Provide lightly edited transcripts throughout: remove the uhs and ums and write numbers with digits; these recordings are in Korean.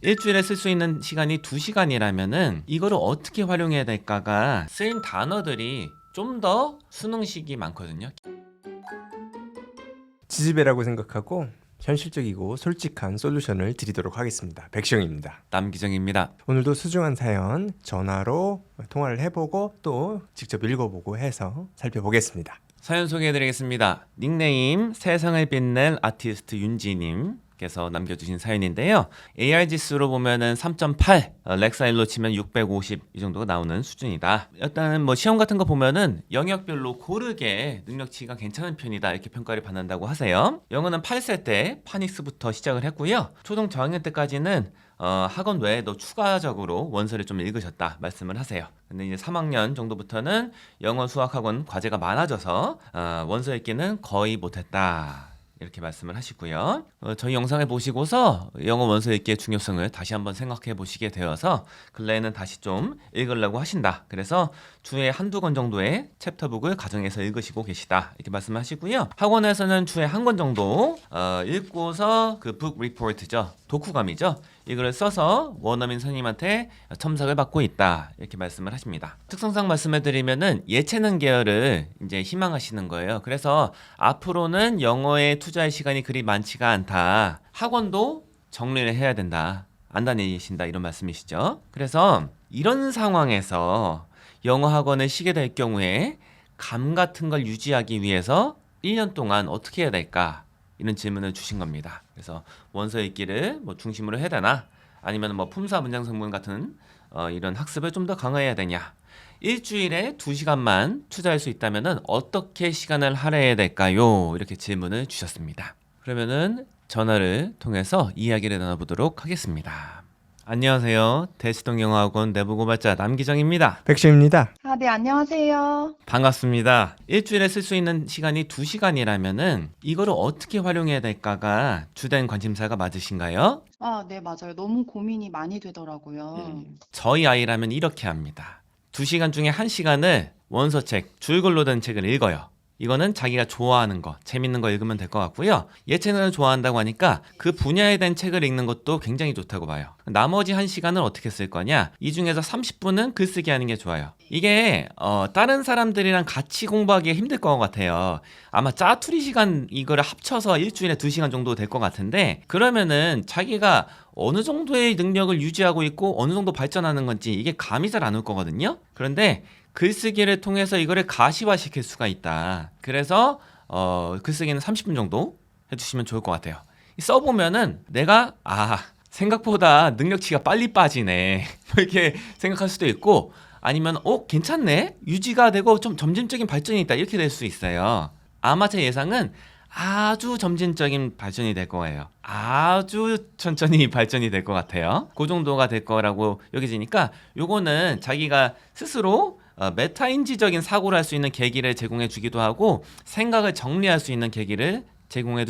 일주일에 쓸 수 있는 시간이 2시간이라면은 이거를 어떻게 활용해야 될까가 쓰인 단어들이 좀 더 수능식이 많거든요. 지지배라고 생각하고 현실적이고 솔직한 솔루션을 드리도록 하겠습니다. 백시영입니다. 남기정입니다. 오늘도 소중한 사연 전화로 통화를 해보고 또 직접 읽어보고 해서 살펴보겠습니다. 사연 소개해드리겠습니다. 닉네임 세상을 빛낼 아티스트 윤지님 께서 남겨주신 사연인데요. AR 지수로 보면은 3.8, 렉사일로 치면 650 이 정도가 나오는 수준이다. 일단은 뭐 시험 같은 거 보면은 영역별로 고르게 능력치가 괜찮은 편이다 이렇게 평가를 받는다고 하세요. 영어는 8세 때 파닉스부터 시작을 했고요. 초등 저학년 때까지는 학원 외에도 추가적으로 원서를 좀 읽으셨다 말씀을 하세요. 근데 이제 3학년 정도부터는 영어 수학 학원 과제가 많아져서 원서 읽기는 거의 못했다. 이렇게 말씀을 하시고요. 저희 영상을 보시고서 영어 원서 읽기의 중요성을 다시 한번 생각해 보시게 되어서 근래에는 다시 좀 읽으려고 하신다. 그래서 주에 한두 권 정도의 챕터북을 가정에서 읽으시고 계시다. 이렇게 말씀하시고요. 학원에서는 주에 한 권 정도 읽고서 그 북 리포트죠. 독후감이죠. 이걸 써서 원어민 선생님한테 첨삭을 받고 있다. 이렇게 말씀을 하십니다. 특성상 말씀해드리면은 예체능 계열을 이제 희망하시는 거예요. 그래서 앞으로는 영어에 투자할 시간이 그리 많지가 않다. 학원도 정리를 해야 된다. 안 다니신다. 이런 말씀이시죠. 그래서 이런 상황에서 영어 학원을 쉬게 될 경우에 감 같은 걸 유지하기 위해서 1년 동안 어떻게 해야 될까? 이런 질문을 주신 겁니다. 그래서 원서 읽기를 뭐 중심으로 해야 되나? 아니면 뭐 품사 문장 성분 같은 이런 학습을 좀 더 강화해야 되냐? 일주일에 2시간만 투자할 수 있다면은 어떻게 시간을 할애해야 될까요? 이렇게 질문을 주셨습니다. 그러면은 전화를 통해서 이야기를 나눠보도록 하겠습니다. 안녕하세요. 대치동 영어학원 내부 고발자 남기정입니다. 백시영입니다. 네, 안녕하세요. 반갑습니다. 일주일에 쓸 수 있는 시간이 2시간이라면은 이거를 어떻게 활용해야 될까가 주된 관심사가 맞으신가요? 네, 맞아요. 너무 고민이 많이 되더라고요. 저희 아이라면 이렇게 합니다. 2시간 중에 1시간을 원서책, 줄글로 된 책을 읽어요. 이거는 자기가 좋아하는 거, 재밌는 거 읽으면 될 것 같고요. 예체능을 좋아한다고 하니까 그 분야에 대한 책을 읽는 것도 굉장히 좋다고 봐요. 나머지 1시간을 어떻게 쓸 거냐? 이 중에서 30분은 글쓰기 하는 게 좋아요. 이게 다른 사람들이랑 같이 공부하기가 힘들 것 같아요. 아마 짜투리 시간 이거를 합쳐서 일주일에 2시간 정도 될 것 같은데 그러면은 자기가 어느 정도의 능력을 유지하고 있고 어느 정도 발전하는 건지 이게 감이 잘 안 올 거거든요. 그런데 글쓰기를 통해서 이거를 가시화시킬 수가 있다. 그래서 글쓰기는 30분 정도 해주시면 좋을 것 같아요. 써보면은 내가 생각보다 능력치가 빨리 빠지네 이렇게 생각할 수도 있고 아니면 괜찮네? 유지가 되고 좀 점진적인 발전이 있다 이렇게 될 수 있어요. 아마 제 예상은 아주 점진적인 발전이 될 거예요. 아주 천천히 발전이 될 것 같아요. 그 정도가 될 거라고 여겨지니까 요거는 자기가 스스로 메타인지적인 사고를 할 수 있는 계기를 제공해 주기도 하고 생각을 정리할 수 있는 계기를 제공해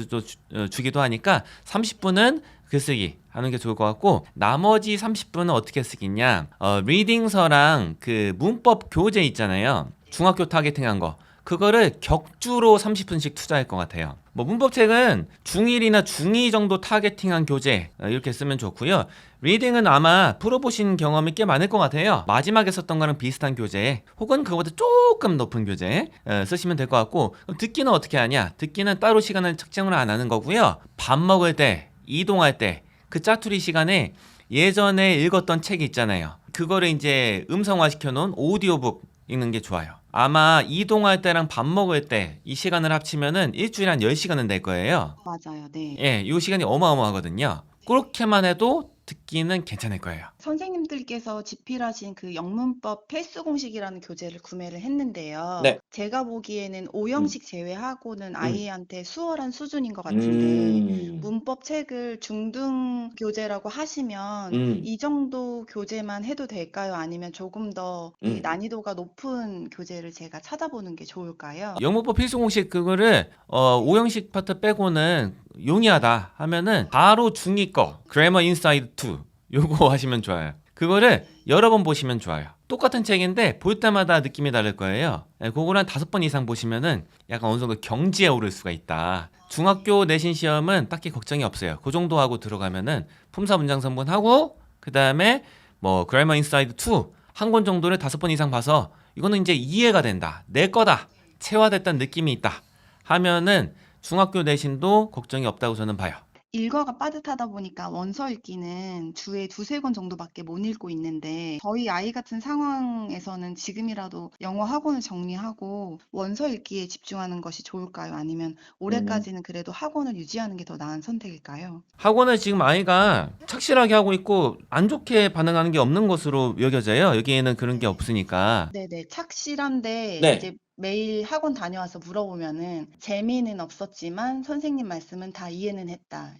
주기도 하니까 30분은 글쓰기 하는 게 좋을 것 같고 나머지 30분은 어떻게 쓰겠냐 리딩서랑 그 문법 교재 있잖아요. 중학교 타겟팅한 거 그거를 격주로 30분씩 투자할 것 같아요. 뭐 문법책은 중1이나 중2 정도 타겟팅한 교재 이렇게 쓰면 좋고요. 리딩은 아마 풀어보신 경험이 꽤 많을 것 같아요. 마지막에 썼던 거랑 비슷한 교재 혹은 그거보다 조금 높은 교재 쓰시면 될 것 같고 듣기는 어떻게 하냐? 듣기는 따로 시간을 측정을 안 하는 거고요. 밥 먹을 때, 이동할 때 그 짜투리 시간에 예전에 읽었던 책이 있잖아요. 그거를 이제 음성화 시켜놓은 오디오북 읽는 게 좋아요. 아마 이동할 때랑 밥 먹을 때 이 시간을 합치면은 일주일에 한 10시간은 될 거예요. 맞아요. 네. 예, 이 시간이 어마어마하거든요. 그렇게만 해도 듣기는 괜찮을 거예요. 선생님들께서 집필하신 그 영문법 필수 공식이라는 교재를 구매를 했는데요. 네. 제가 보기에는 5형식 제외하고는 아이한테 수월한 수준인 것 같은데 문법 책을 중등 교재라고 하시면 이 정도 교재만 해도 될까요? 아니면 조금 더 이 난이도가 높은 교재를 제가 찾아보는 게 좋을까요? 영문법 필수 공식 그거를 5형식 파트 빼고는 용이하다 하면은 바로 중2 거 Grammar Inside 2 요거 하시면 좋아요. 그거를 여러 번 보시면 좋아요. 똑같은 책인데 볼 때마다 느낌이 다를 거예요. 그걸 한 5번 이상 보시면은 약간 어느 정도 경지에 오를 수가 있다. 중학교 내신 시험은 딱히 걱정이 없어요. 그 정도 하고 들어가면은 품사 문장 선분하고 그 다음에 뭐 그래머 인사이드 2 한 권 정도를 5번 이상 봐서 이거는 이제 이해가 된다. 내 거다. 체화됐다는 느낌이 있다. 하면은 중학교 내신도 걱정이 없다고 저는 봐요. 일과가 빠듯하다 보니까 원서 읽기는 주에 2-3권 정도밖에 못 읽고 있는데 저희 아이 같은 상황에서는 지금이라도 영어 학원을 정리하고 원서 읽기에 집중하는 것이 좋을까요? 아니면 올해까지는 그래도 학원을 유지하는 게 더 나은 선택일까요? 학원을 지금 아이가 착실하게 하고 있고 안 좋게 반응하는 게 없는 것으로 여겨져요. 여기에는 그런 게 없으니까. 네네, 착실한데 네. 이제 매일 학원 다녀와서 물어보면은 재미는 없었지만 선생님 말씀은 다 이해는 했다.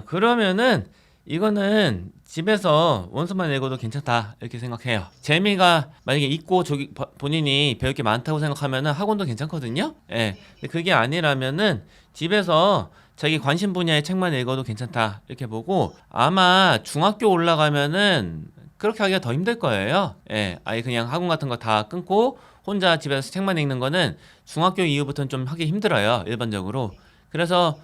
그러면은 이거는 집에서 원서만 읽어도 괜찮다 이렇게 생각해요. 재미가 만약에 있고 본인이 배울 게 많다고 생각하면은 학원도 괜찮거든요. 예. 근데 그게 아니라면은 집에서 자기 관심 분야의 책만 읽어도 괜찮다 이렇게 보고 아마 중학교 올라가면은 그렇게 하기가 더 힘들 거예요. 예. 아예 그냥 학원 같은 거 다 끊고 혼자 집에서 책만 읽는 거는 중학교 이후부터는 좀 하기 힘들어요. 일반적으로. 그래서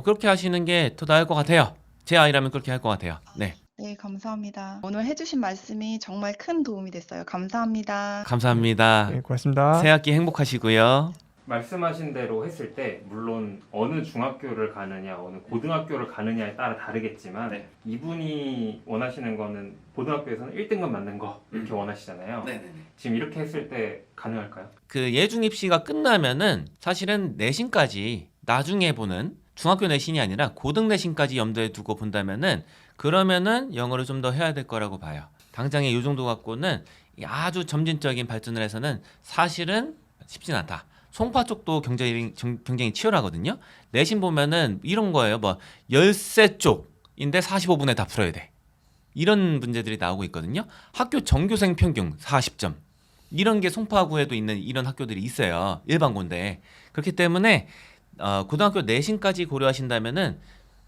그렇게 하시는 게 더 나을 것 같아요. 제 아이라면 그렇게 할 것 같아요. 네. 네, 감사합니다. 오늘 해주신 말씀이 정말 큰 도움이 됐어요. 감사합니다. 감사합니다. 네, 고맙습니다. 새 학기 행복하시고요. 말씀하신 대로 했을 때 물론 어느 중학교를 가느냐 어느 고등학교를 가느냐에 따라 다르겠지만 네. 이분이 원하시는 거는 고등학교에서는 1등급 맞는 거 이렇게 원하시잖아요. 지금 이렇게 했을 때 가능할까요? 그 예중 입시가 끝나면은 사실은 내신까지 나중에 보는 중학교 내신이 아니라 고등 내신까지 염두에 두고 본다면은 그러면은 영어를 좀 더 해야 될 거라고 봐요. 당장에 이 정도 갖고는 아주 점진적인 발전을 해서는 사실은 쉽진 않다. 송파 쪽도 경쟁이 치열하거든요. 내신 보면은 이런 거예요. 뭐 13쪽인데 45분에 다 풀어야 돼. 이런 문제들이 나오고 있거든요. 학교 전교생 평균 40점. 이런 게 송파구에도 있는 이런 학교들이 있어요. 일반고인데. 그렇기 때문에 고등학교 내신까지 고려하신다면은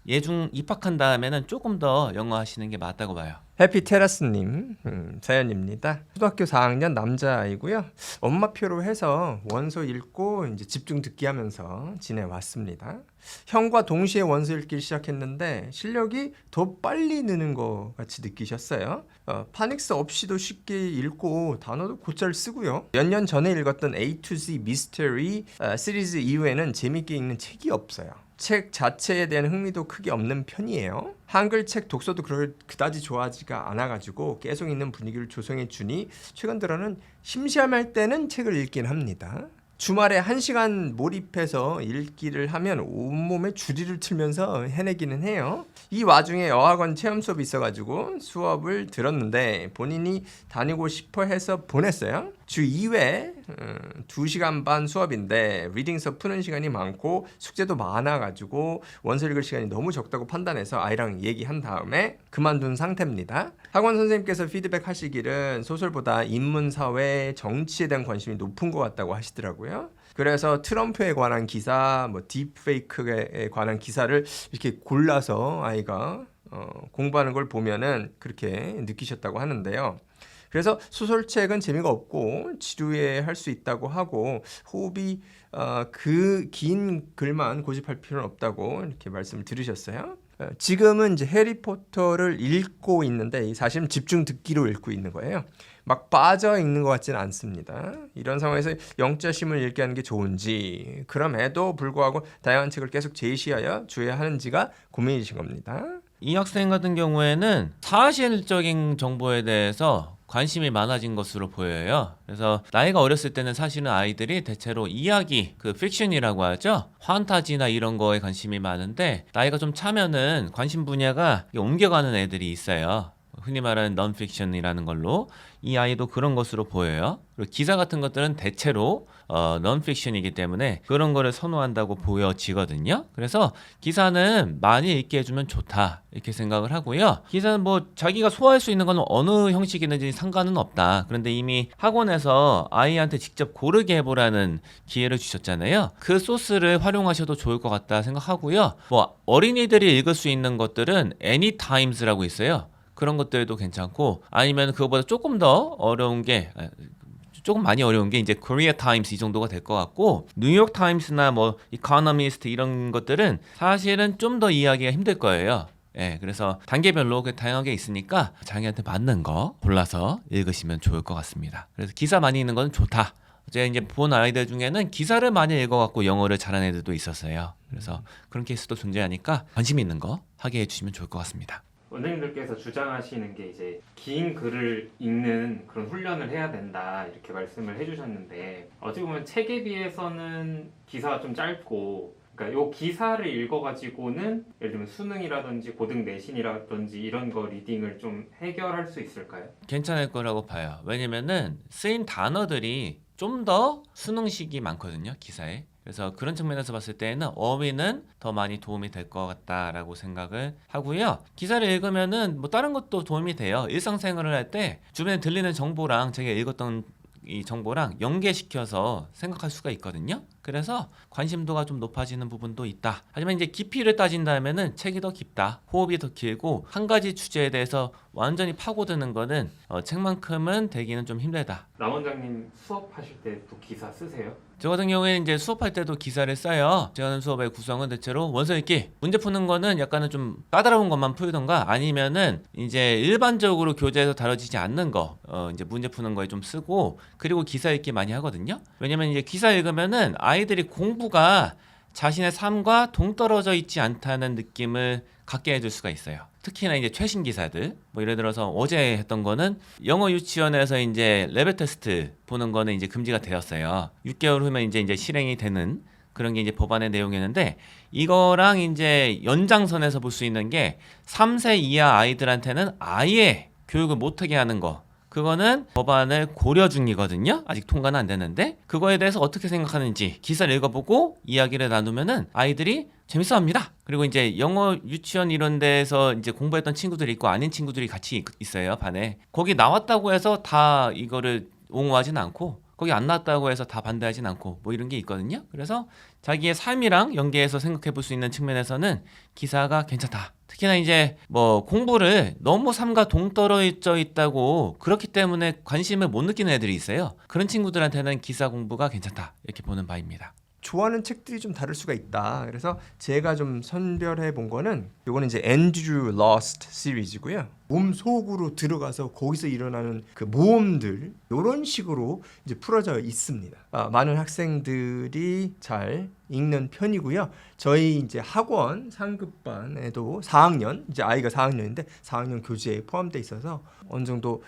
예중 입학한 다음에는 조금 더 영어 하시는 게 맞다고 봐요. 해피테라스님 사연입니다. 초등학교 4학년 남자아이고요. 엄마표로 해서 원서 읽고 이제 집중 듣기 하면서 지내왔습니다. 형과 동시에 원서 읽기를 시작했는데 실력이 더 빨리 느는 것 같이 느끼셨어요. 파닉스 없이도 쉽게 읽고 단어도 곧잘 쓰고요. 몇 년 전에 읽었던 A to Z 미스터리 시리즈 이후에는 재밌게 읽는 책이 없어요. 책 자체에 대한 흥미도 크게 없는 편이에요. 한글 책 독서도 그다지 좋아하지가 않아가지고 계속 있는 분위기를 조성해 주니 최근 들어는 심심할 때는 책을 읽긴 합니다. 주말에 1시간 몰입해서 읽기를 하면 온몸에 주리를 틀면서 해내기는 해요. 이 와중에 어학원 체험 수업이 있어가지고 수업을 들었는데 본인이 다니고 싶어 해서 보냈어요. 주 2회 2시간 반 수업인데 리딩서 푸는 시간이 많고 숙제도 많아가지고 원서 읽을 시간이 너무 적다고 판단해서 아이랑 얘기한 다음에 그만둔 상태입니다. 학원 선생님께서 피드백 하시기를 소설보다 인문사회, 정치에 대한 관심이 높은 것 같다고 하시더라고요. 그래서 트럼프에 관한 기사, 뭐 딥페이크에 관한 기사를 이렇게 골라서 아이가 공부하는 걸 보면은 그렇게 느끼셨다고 하는데요. 그래서 소설책은 재미가 없고 지루해할 수 있다고 하고 호흡이 그 긴 글만 고집할 필요는 없다고 이렇게 말씀을 들으셨어요. 지금은 이제 해리포터를 읽고 있는데 사실은 집중 듣기로 읽고 있는 거예요. 막 빠져 읽는 것 같지는 않습니다. 이런 상황에서 영자심을 읽게 하는 게 좋은지 그럼에도 불구하고 다양한 책을 계속 제시하여 주어야 하는지가 고민이신 겁니다. 이 학생 같은 경우에는 사실적인 정보에 대해서 관심이 많아진 것으로 보여요. 그래서 나이가 어렸을 때는 사실은 아이들이 대체로 이야기, 그 픽션이라고 하죠. 판타지나 이런 거에 관심이 많은데 나이가 좀 차면은 관심 분야가 옮겨가는 애들이 있어요. 흔히 말하는 넌픽션이라는 걸로 이 아이도 그런 것으로 보여요. 그리고 기사 같은 것들은 대체로 넌픽션이기 때문에 그런 거를 선호한다고 보여지거든요. 그래서 기사는 많이 읽게 해주면 좋다 이렇게 생각을 하고요. 기사는 뭐 자기가 소화할 수 있는 건 어느 형식이든지 상관은 없다. 그런데 이미 학원에서 아이한테 직접 고르게 해보라는 기회를 주셨잖아요. 그 소스를 활용하셔도 좋을 것 같다 생각하고요. 뭐 어린이들이 읽을 수 있는 것들은 애니타임스라고 있어요. 그런 것들도 괜찮고 아니면 그거보다 조금 더 어려운 게 조금 많이 어려운 게 이제 코리아 타임스 이 정도가 될 것 같고 뉴욕 타임스나 뭐 이코노미스트 이런 것들은 사실은 좀 더 이해하기가 힘들 거예요. 예, 그래서 단계별로 다양하게 있으니까 자기한테 맞는 거 골라서 읽으시면 좋을 것 같습니다. 그래서 기사 많이 읽는 건 좋다. 제가 이제 본 아이들 중에는 기사를 많이 읽어갖고 영어를 잘하는 애들도 있었어요. 그래서 그런 케이스도 존재하니까 관심 있는 거 하게 해주시면 좋을 것 같습니다. 원장님들께서 주장하시는 게 이제 긴 글을 읽는 그런 훈련을 해야 된다 이렇게 말씀을 해주셨는데 어찌 보면 책에 비해서는 기사가 좀 짧고 그러니까 요 기사를 읽어가지고는 예를 들면 수능이라든지 고등 내신이라든지 이런 거 리딩을 좀 해결할 수 있을까요? 괜찮을 거라고 봐요. 왜냐면은 쓰인 단어들이 좀 더 수능식이 많거든요, 기사에. 그래서 그런 측면에서 봤을 때는 어휘는 더 많이 도움이 될 것 같다라고 생각을 하고요. 기사를 읽으면은 뭐 다른 것도 도움이 돼요. 일상생활을 할 때 주변에 들리는 정보랑 제가 읽었던 이 정보랑 연계시켜서 생각할 수가 있거든요. 그래서 관심도가 좀 높아지는 부분도 있다. 하지만 이제 깊이를 따진다면은 책이 더 깊다. 호흡이 더 길고 한 가지 주제에 대해서 완전히 파고드는 거는 책만큼은 되기는 좀 힘들다. 남 원장님 수업하실 때 또 기사 쓰세요? 저 같은 경우에는 이제 수업할 때도 기사를 써요. 제가 하는 수업의 구성은 대체로 원서 읽기, 문제 푸는 거는 약간은 좀 까다로운 것만 풀던가 아니면은 이제 일반적으로 교재에서 다뤄지지 않는 거, 이제 문제 푸는 거에 좀 쓰고 그리고 기사 읽기 많이 하거든요. 왜냐면 이제 기사 읽으면은 아이들이 공부가 자신의 삶과 동떨어져 있지 않다는 느낌을 갖게 해줄 수가 있어요. 특히나 이제 최신 기사들, 뭐 예를 들어서 어제 했던 거는 영어 유치원에서 이제 레벨 테스트 보는 거는 이제 금지가 되었어요. 6개월 후면 이제 실행이 되는 그런 게 이제 법안의 내용이었는데 이거랑 이제 연장선에서 볼 수 있는 게 3세 이하 아이들한테는 아예 교육을 못하게 하는 거. 그거는 법안을 고려 중이거든요. 아직 통과는 안 됐는데 그거에 대해서 어떻게 생각하는지 기사를 읽어보고 이야기를 나누면은 아이들이 재밌어합니다. 그리고 이제 영어 유치원 이런 데에서 이제 공부했던 친구들이 있고 아닌 친구들이 같이 있어요, 반에. 거기 나왔다고 해서 다 이거를 옹호하진 않고 거기 안 나왔다고 해서 다 반대하진 않고 뭐 이런 게 있거든요. 그래서 자기의 삶이랑 연계해서 생각해 볼 수 있는 측면에서는 기사가 괜찮다. 특히나 이제 뭐 공부를 너무 삶과 동떨어져 있다고 그렇기 때문에 관심을 못 느끼는 애들이 있어요. 그런 친구들한테는 기사 공부가 괜찮다. 이렇게 보는 바입니다. 좋아하는 책들이 좀 다를 수가 있다. 그래서 제가 좀 선별해 본 거는 요거는 이제 앤드류 러스트 시리즈고요. 몸 속으로 들어가서 거기서 일어나는 그 모험들 이런 식으로 이제 풀어져 있습니다. 많은 학생들이 잘 읽는 편이고요. 저희 이제 학원 상급반에도 4학년 이제 아이가 4학년인데 4학년 교재에 포함돼 있어서 어느 정도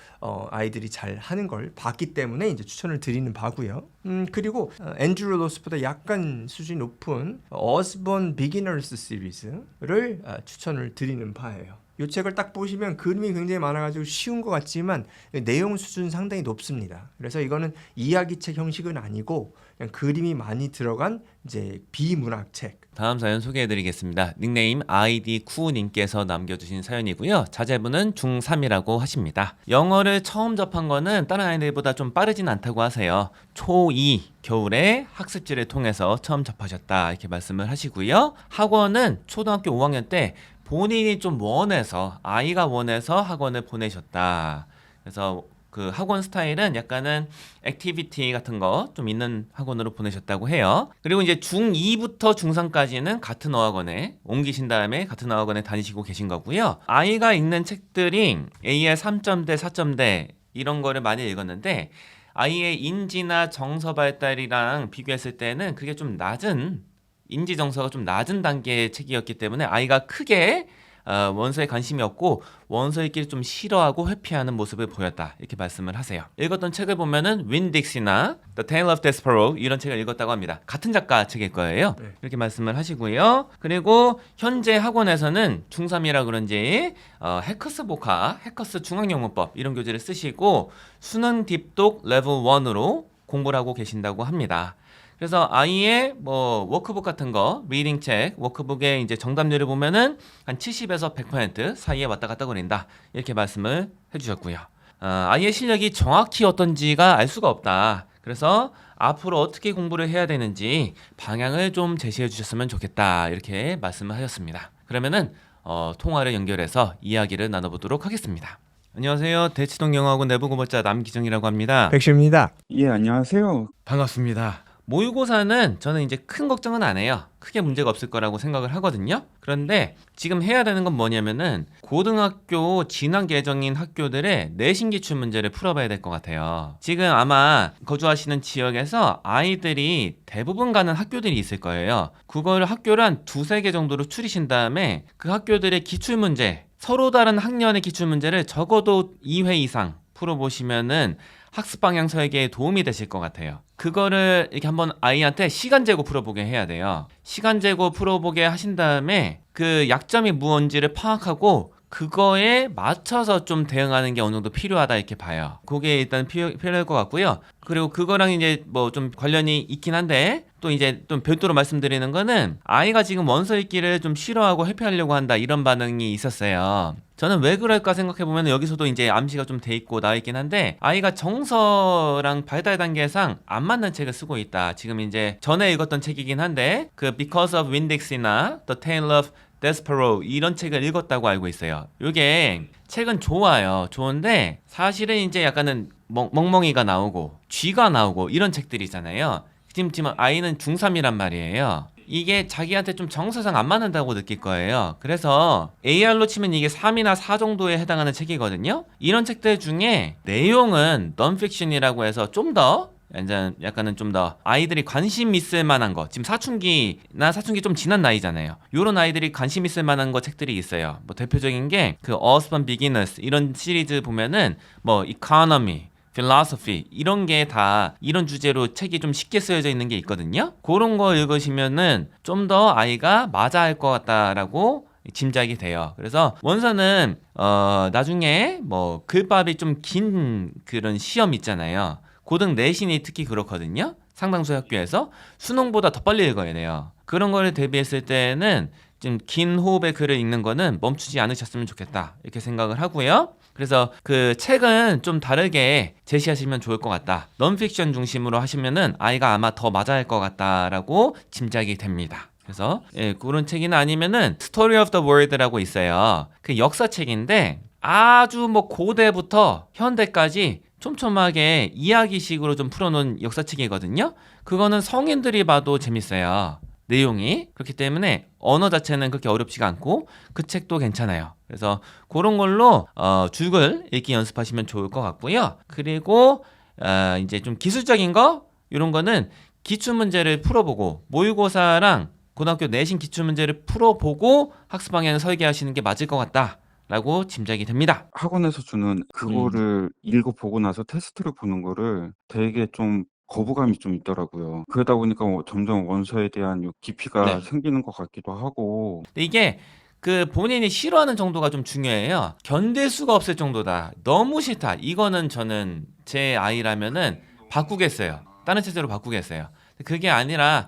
아이들이 잘 하는 걸 봤기 때문에 이제 추천을 드리는 바고요. 그리고 앤드류 러스보다 약간 수준이 높은 어스본 비기너스 시리즈를 추천을 드리는 바예요. 이 책을 딱 보시면 그림이 굉장히 많아가지고 쉬운 것 같지만 내용 수준 상당히 높습니다. 그래서 이거는 이야기책 형식은 아니고 그냥 그림이 많이 들어간 이제 비문학 책. 다음 사연 소개해드리겠습니다. 닉네임 아이디쿠님께서 남겨주신 사연이고요. 자제분은 중3이라고 하십니다. 영어를 처음 접한 거는 다른 아이들보다 좀 빠르진 않다고 하세요. 초2 겨울에 학습지를 통해서 처음 접하셨다 이렇게 말씀을 하시고요. 학원은 초등학교 5학년 때 본인이 좀 원해서 아이가 원해서 학원을 보내셨다. 그래서 그 학원 스타일은 약간은 액티비티 같은 거 좀 있는 학원으로 보내셨다고 해요. 그리고 이제 중2부터 중3까지는 같은 어학원에 옮기신 다음에 같은 어학원에 다니시고 계신 거고요. 아이가 읽는 책들이 AL 3점대, 4점대 이런 거를 많이 읽었는데 아이의 인지나 정서 발달이랑 비교했을 때는 그게 좀 낮은 인지 정서가 좀 낮은 단계의 책이었기 때문에 아이가 크게 원서에 관심이 없고 원서 읽기를 좀 싫어하고 회피하는 모습을 보였다 이렇게 말씀을 하세요. 읽었던 책을 보면은 윈딕스나 The Tale of Despereaux 이런 책을 읽었다고 합니다. 같은 작가 책일 거예요. 네. 이렇게 말씀을 하시고요. 그리고 현재 학원에서는 중3이라 그런지 해커스 복화, 해커스 중앙영문법 이런 교재를 쓰시고 수능 딥독 레벨 1으로 공부를 하고 계신다고 합니다. 그래서 아이의 뭐 워크북 같은 거, 리딩 책, 워크북의 이제 정답률을 보면은 한 70에서 100% 사이에 왔다 갔다 거린다. 이렇게 말씀을 해주셨고요. 아이의 실력이 정확히 어떤지가 알 수가 없다. 그래서 앞으로 어떻게 공부를 해야 되는지 방향을 좀 제시해 주셨으면 좋겠다. 이렇게 말씀을 하셨습니다. 그러면은 통화를 연결해서 이야기를 나눠보도록 하겠습니다. 안녕하세요. 대치동 영어학원 내부고보자 남기정이라고 합니다. 백시입니다. 예, 안녕하세요. 반갑습니다. 모의고사는 저는 이제 큰 걱정은 안 해요. 크게 문제가 없을 거라고 생각을 하거든요. 그런데 지금 해야 되는 건 뭐냐면은 고등학교 진학 예정인 학교들의 내신 기출 문제를 풀어봐야 될 것 같아요. 지금 아마 거주하시는 지역에서 아이들이 대부분 가는 학교들이 있을 거예요. 그걸 학교를 한 두세 개 정도로 추리신 다음에 그 학교들의 기출 문제, 서로 다른 학년의 기출 문제를 적어도 2회 이상 풀어보시면은 학습 방향 설계에 도움이 되실 것 같아요. 그거를 이렇게 한번 아이한테 시간 재고 풀어보게 해야 돼요. 시간 재고 풀어보게 하신 다음에 그 약점이 무언지를 파악하고 그거에 맞춰서 좀 대응하는 게 어느 정도 필요하다 이렇게 봐요. 그게 일단 필요할 것 같고요. 그리고 그거랑 이제 뭐 좀 관련이 있긴 한데 또 이제 좀 별도로 말씀드리는 거는 아이가 지금 원서 읽기를 좀 싫어하고 회피하려고 한다 이런 반응이 있었어요. 저는 왜 그럴까 생각해보면 여기서도 이제 암시가 좀 돼 있고 나와 있긴 한데 아이가 정서랑 발달 단계상 안 맞는 책을 쓰고 있다. 지금 이제 전에 읽었던 책이긴 한데 그 Because of Winn-Dixie나 The Tale of Despereaux 이런 책을 읽었다고 알고 있어요. 이게 책은 좋아요. 좋은데 사실은 이제 약간은 멍멍이가 나오고 쥐가 나오고 이런 책들이잖아요. 지금 아이는 중3이란 말이에요. 이게 자기한테 좀 정서상 안 맞는다고 느낄 거예요. 그래서 AR로 치면 이게 3이나 4 정도에 해당하는 책이거든요. 이런 책들 중에 내용은 넌픽션이라고 해서 좀 더 약간은 좀 더 아이들이 관심 있을 만한 거, 지금 사춘기 좀 지난 나이잖아요. 요런 아이들이 관심 있을 만한 거 책들이 있어요. 뭐 대표적인 게 그 Urban Beginners 이런 시리즈 보면은 뭐 Economy, Philosophy 이런 게 다 이런 주제로 책이 좀 쉽게 쓰여져 있는 게 있거든요. 그런 거 읽으시면은 좀 더 아이가 맞아 할 것 같다라고 짐작이 돼요. 그래서 원서는 나중에 뭐 글밥이 좀 긴 그런 시험 있잖아요. 고등 내신이 특히 그렇거든요. 상당수 학교에서 수능보다 더 빨리 읽어야 돼요. 그런 거를 대비했을 때는 좀 긴 호흡의 글을 읽는 거는 멈추지 않으셨으면 좋겠다 이렇게 생각을 하고요. 그래서 그 책은 좀 다르게 제시하시면 좋을 것 같다. 넌픽션 중심으로 하시면은 아이가 아마 더 맞아 할 것 같다라고 짐작이 됩니다. 그래서 그런 책이나 아니면은 Story of the World라고 있어요. 그 역사책인데 아주 뭐 고대부터 현대까지 촘촘하게 이야기식으로 좀 풀어놓은 역사책이거든요. 그거는 성인들이 봐도 재밌어요. 내용이. 그렇기 때문에 언어 자체는 그렇게 어렵지가 않고 그 책도 괜찮아요. 그래서 그런 걸로 줄글 읽기 연습하시면 좋을 것 같고요. 그리고 이제 좀 기술적인 거 이런 거는 기출문제를 풀어보고 모의고사랑 고등학교 내신 기출문제를 풀어보고 학습 방향을 설계하시는 게 맞을 것 같다 라고 짐작이 됩니다. 학원에서 주는 그거를 읽어보고 나서 테스트를 보는 거를 되게 좀 거부감이 좀 있더라고요. 그러다 보니까 점점 원서에 대한 요 깊이가 네. 생기는 것 같기도 하고. 근데 이게 그 본인이 싫어하는 정도가 좀 중요해요. 견딜 수가 없을 정도다. 너무 싫다. 이거는 저는 제 아이라면은 바꾸겠어요. 다른 체제로 바꾸겠어요. 그게 아니라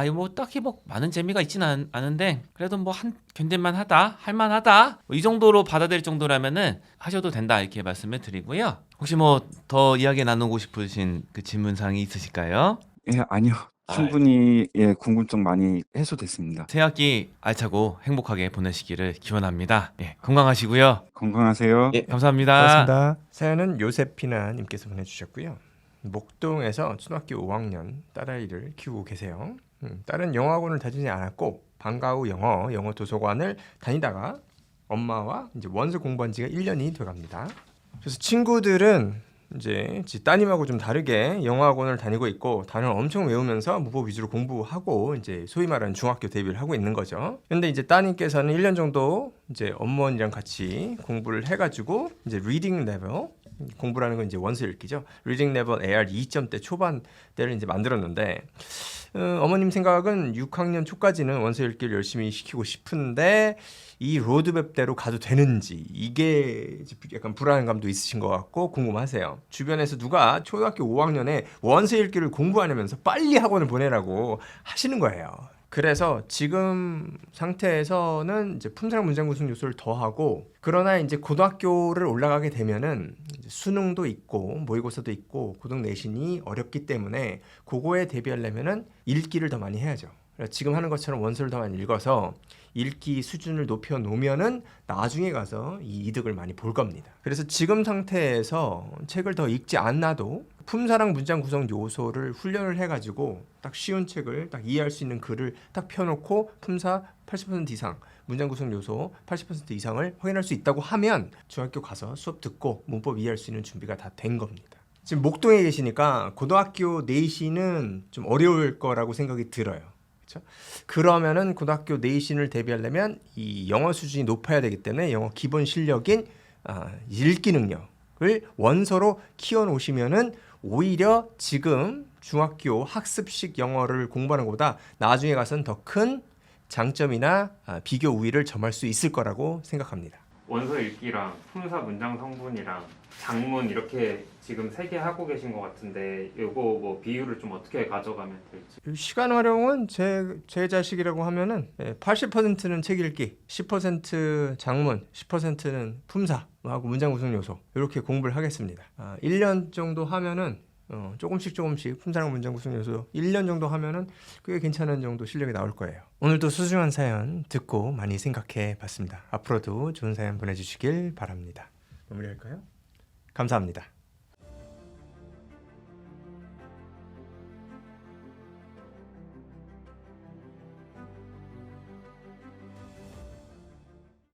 이거 뭐 딱히 뭐 많은 재미가 있지는 않은데 그래도 뭐 견딜만 하다, 할만하다 이 정도로 받아들일 정도라면은 하셔도 된다 이렇게 말씀을 드리고요. 혹시 뭐 더 이야기 나누고 싶으신 그 질문사항이 있으실까요? 예, 아니요. 충분히 궁금증 많이 해소됐습니다. 새 학기 알차고 행복하게 보내시기를 기원합니다. 건강하시고요. 건강하세요. 감사합니다. 고맙습니다. 사연은 요세피나 님께서 보내주셨고요. 목동에서 초등학교 5학년 딸아이를 키우고 계세요. 딸은 영어학원을 다니지 않았고 방과 후 영어 도서관을 다니다가 엄마와 이제 원서 공부한 지가 1년이 돼갑니다. 그래서 친구들은 이제 따님하고 좀 다르게 영어학원을 다니고 있고 단어를 엄청 외우면서 문법 위주로 공부하고 이제 소위 말하는 중학교 데뷔를 하고 있는 거죠. 근데 이제 따님께서는 1년 정도 이제 어머니랑 같이 공부를 해가지고 이제 리딩 레벨 공부라는 건 이제 원서 읽기죠. 리딩 레벨 AR 2점대 초반대를 이제 만들었는데 어머님 생각은 6학년 초까지는 원서 읽기를 열심히 시키고 싶은데 이 로드맵대로 가도 되는지 이게 약간 불안감도 있으신 것 같고 궁금하세요. 주변에서 누가 초등학교 5학년에 원서 읽기를 공부하면서 빨리 학원을 보내라고 하시는 거예요. 그래서 지금 상태에서는 이제 품사랑 문장 구성 요소를 더하고 그러나 이제 고등학교를 올라가게 되면은 이제 수능도 있고 모의고사도 있고 고등 내신이 어렵기 때문에 그거에 대비하려면은 읽기를 더 많이 해야죠. 지금 하는 것처럼 원서를 더 많이 읽어서 읽기 수준을 높여 놓으면은 나중에 가서 이 이득을 많이 볼 겁니다. 그래서 지금 상태에서 책을 더 읽지 않아도 품사랑 문장 구성 요소를 훈련을 해가지고 딱 쉬운 책을 딱 이해할 수 있는 글을 딱 펴놓고 품사 80% 이상, 문장 구성 요소 80% 이상을 확인할 수 있다고 하면 중학교 가서 수업 듣고 문법 이해할 수 있는 준비가 다 된 겁니다. 지금 목동에 계시니까 고등학교 내신은 좀 어려울 거라고 생각이 들어요. 그렇죠? 그러면은 고등학교 내신을 대비하려면 이 영어 수준이 높아야 되기 때문에 영어 기본 실력인 읽기 능력을 원서로 키워 놓으시면은 오히려 지금 중학교 학습식 영어를 공부하는 것보다 나중에 가서는 더 큰 장점이나 비교 우위를 점할 수 있을 거라고 생각합니다. 원서 읽기랑 품사 문장 성분이랑 장문 이렇게 지금 3개 하고 계신 것 같은데 요거 뭐 비율을 좀 어떻게 가져가면 될지. 시간 활용은 제 자식이라고 하면은 80%는 책 읽기, 10% 장문, 10%는 품사하고 문장 구성 요소 이렇게 공부를 하겠습니다. 1년 정도 하면은 조금씩 품사랑 문장 구성 요소 1년 정도 하면은 꽤 괜찮은 정도 실력이 나올 거예요. 오늘도 소중한 사연 듣고 많이 생각해 봤습니다. 앞으로도 좋은 사연 보내주시길 바랍니다. 마무리할까요? 감사합니다.